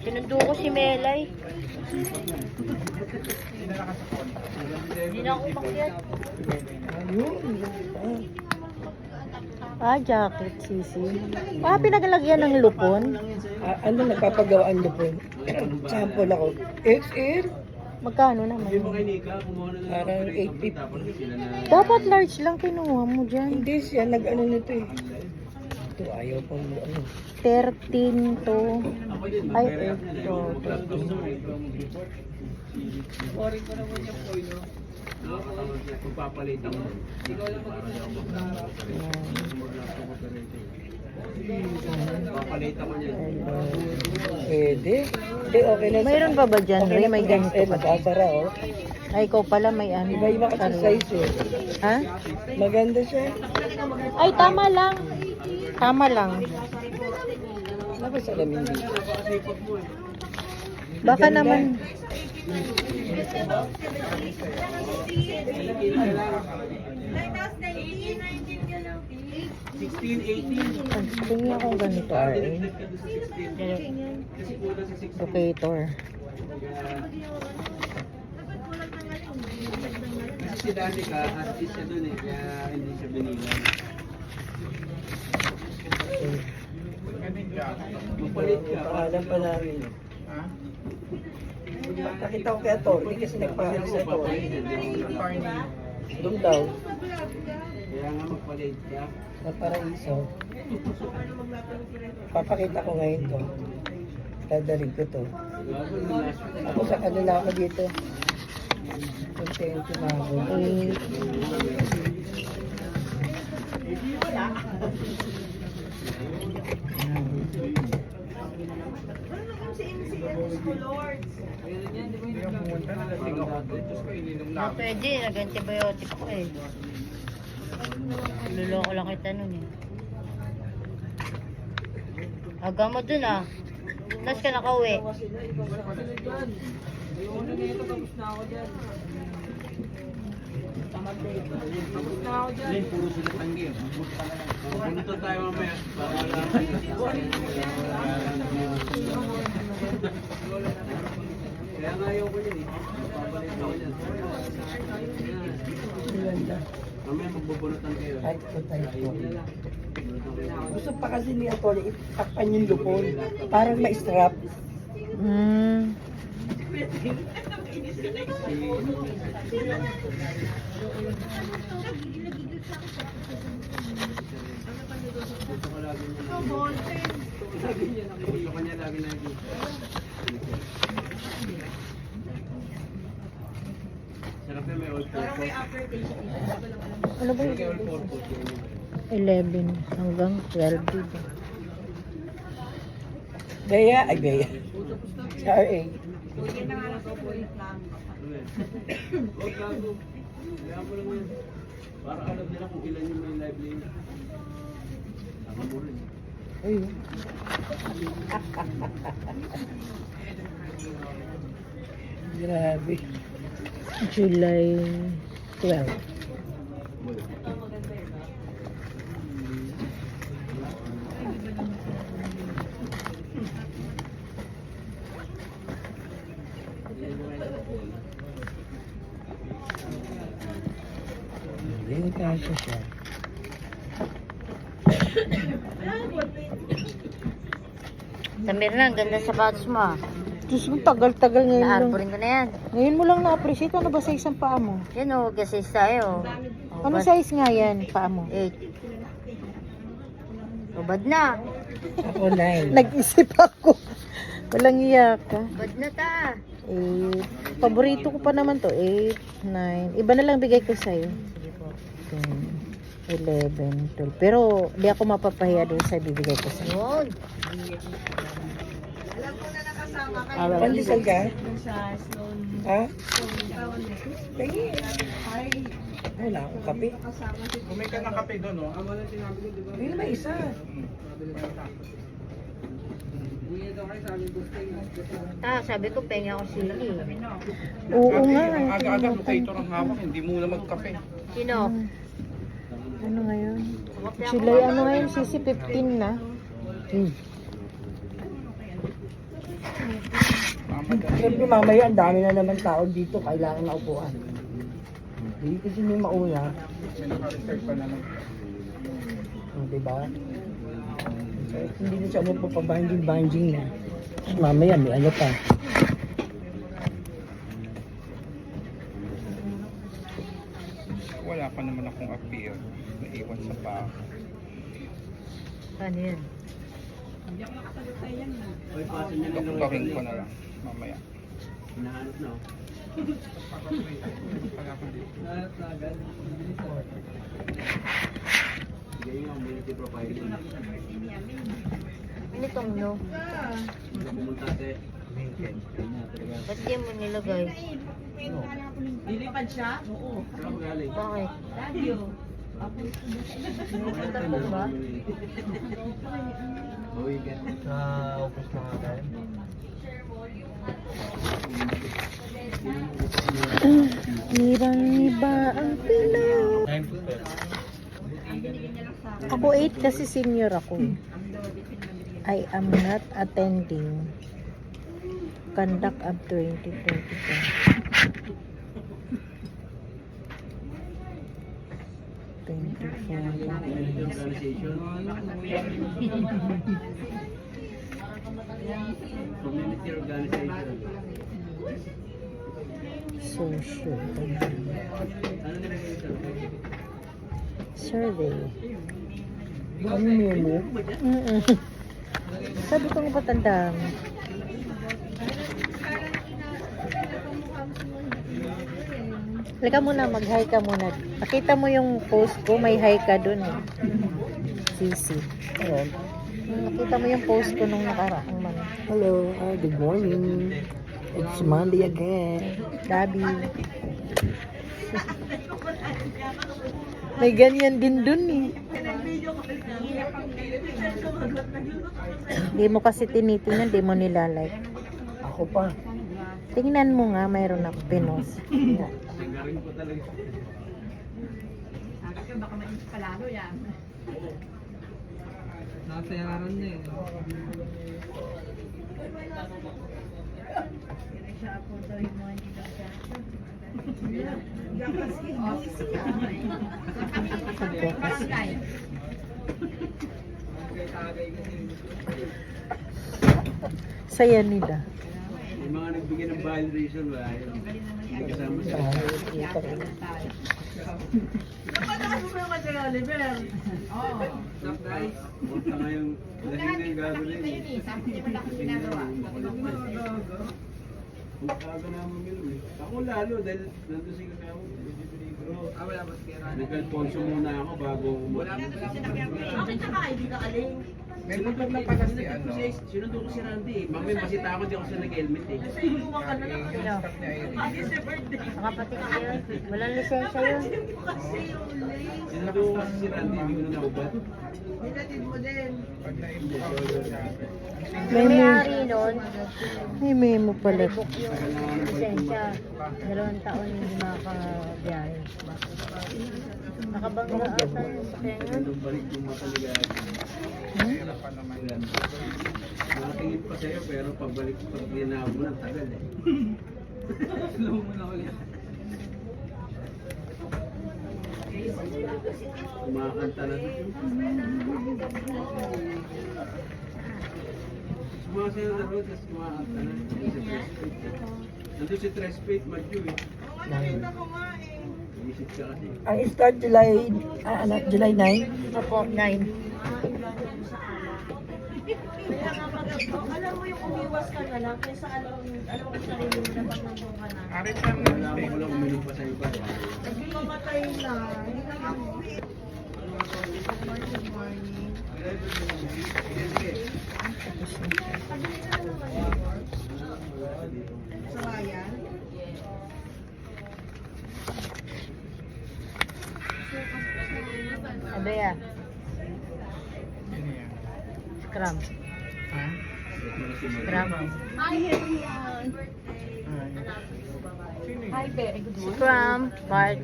Sinundo ko si Melay. Hindi na ako umakyat. Jacket, sisi. Pinagalagyan ng lupon. Ano nagpapagawa ang lupon? Sample ako. XL? Magkano naman? Parang 850. Dapat large lang kinuha mo dyan. Hindi siya nag-ano nito eh. Ito ayaw pang ano. 13 to... Ay, 8 to 13. Magpapalit ako. Papalit ako niya. Pwede. Hindi, okay na. Mayroon pa ba dyan, Okay Ray? na May po, ganito XL, pa. nakasara oh. Ay, ikaw pala may ano. Iba-iba kasi size eh. Ha? Maganda siya. Ay, tama lang. Tama lang. Ano ba sa lamin dito? Baka Ganda. naman... Tingnan ako ganito, Locator. Kasi si Danica, artist siya dun eh, kaya hindi siya binilang. Magpalit ka. Pangalan pa namin. Pakita ko kaya to. Hindi kasi nagpahalis sa to. Doon daw. Kaya nga magpalit ka. Sa Paraiso. Papakita ko ngayon to. Dadalig ko to. Ako sa kanila ako dito. Kontento na ako. Pwede, nag-antibiotic ko eh. Luloko lang kita nun eh. Aga mo dun ah. Tapos ka nakauwi. Len, puro sila tanggi. Pupunta tayo mamaya. Para kaya nga ayaw ko yun eh. Papalit ako yan. Ganda. Mamaya magbubunutan kayo. Ay, ito tayo ko. Gusto pa kasi ni Atty. Itakpan yung lupon. Parang ma-strap. Gusto ko lagi niya nakikita. Gusto ko niya lagi nakikita. Sarap na may old purpose. Ano ba May yun? old purpose yun. 11 hanggang 12 dito. Gaya, ay gaya. Sa RA. Huwag gago. Kaya ko lang yun. Para alam nila kung ilan yung may live lane. Tama mo rin. Ayun. Grabe. July 12. Hindi kasya siya. Samir na, ang ganda sa sapatos mo ah. Diyos mo, tagal-tagal ngayon lang. Naarporin ko na yan. Ngayon mo lang na-appreciate. Ano ba sa isang paa mo? Yan o, kasi tayo. Ano size nga yan, paa mo? 8. Ubad na. Ako 9. Nag-isip ako. Walang iyak ka. Ubad na ta. 8. Paborito ko pa naman to. 8, 9. Iba na lang bigay ko sa'yo. Sige po. 10, 11, 12. Pero di ako mapapahiya doon sa bibigay ko sa'yo. Yun. Pandesal ka? Ha? Lagi. Wala akong kape. Kumay ka ng kape doon, no? Ama na sinabi ko, di ba? Hindi naman isa. Sabi ko, penga ako sili. Oo nga. Aga-aga, locator ang hawak, hindi muna magkape. Sino? Ano ngayon? July, ano ngayon? Sisi 15 na. Siyempre mamaya ang dami na naman tao dito, kailangan na upuan. Hindi kasi may mauna. Diba? So, hindi na siya magpapabanjing-banjing na. Mamaya may ano pa. Wala pa naman akong appeal. Naiwan sa pa. Ano yan? Ay, pasin niya lang Doktorin ko na lang. Mamaya. Hinahanap na, oh. Sige nga, community profiling. Ano itong no? Pumunta ate. Ba't yan mo nilagay? Lilipad siya? Saan galing? Bakit? Nilipad mo ba? Oh, weekend. Upos na nga tayo. Hirang iba ang Pinoy. Ako 8 kasi senior ako. I am not attending conduct of 2022. 24. Organization. Community organization. Social. Ano nilagay sa Survey. Ano memo? Sabi ko nga patandaan. Halika muna, mag-hi ka muna. Nakita mo yung post ko, may hi ka dun eh. Sisi. Ayan. Nakita mo yung post ko nung nakaraang man. Hello, good morning. It's Monday again. Gabi. May ganyan din dun eh. Di mo kasi tinitingnan, di mo nilalike. Ako pa. Tingnan mo nga, mayroon ako pinos. Sigarin ko talaga. Nasayaran na eh. Saya nila. Yung mga nagbigay ng violation, wala yun. Hindi kasama sa Punta nga yung lasing na yung gagawin. Kung kaga naman yun eh. Ako lalo dahil nandun si Kakao. Nag-alfonso muna ako bago Sinunod lang pala si ano. Sinundo ko si Randy eh. Mamaya masita ako, di ako siya nag-helmet eh. Nakapati ka yun. Walang lisensya yun. Sinundo ko kasi si Randy, hindi ko na naubad. Pag na-impound siya. May may-ari nun. May memo pala. Yung lisensya. 2 taon hindi makakabiyahe. Nakabangga ata yung sakyan yun. Nandun balik yung mataligaan. Mahirap pa naman yan. Nakatingin pa sa'yo pero pagbalik pag ginagawa mo ng tagal eh. Slow mo na ulit. Kumakanta na dito. Sumasayo na road, tapos kumakanta na. Nandun si Tres Feet, Madju eh. Isip ka kasi. Ang start July 9. Opo, 9. Alam mo yung umiwas ka na lang kaysa alam mo sarili mo na pag nandun ka na. Arit lang na Wala mo lang uminom pa sa'yo pa. Hindi mamatay na. Hindi na mabuhi. Sa bayan. Ano yan? Yun yan. Scrum. Ha? Scrum. Hi, everyone. Sino yun? Hi, very good morning. Scrum. Part.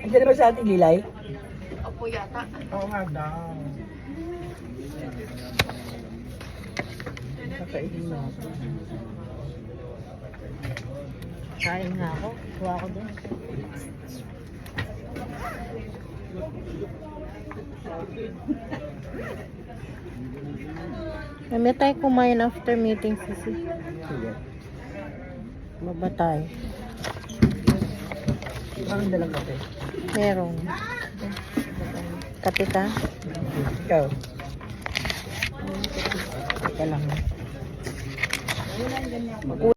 Andiyan naman sa ating Lilay? Opo yata. Oo nga daw. Kakainin na ako. Kain nga ako. Kuha ko din. Kami tayo kumain after meeting, Sisi. Sige. Baba tayo. Ang dalang kape. Meron. Kape ka? Ikaw. Ika lang.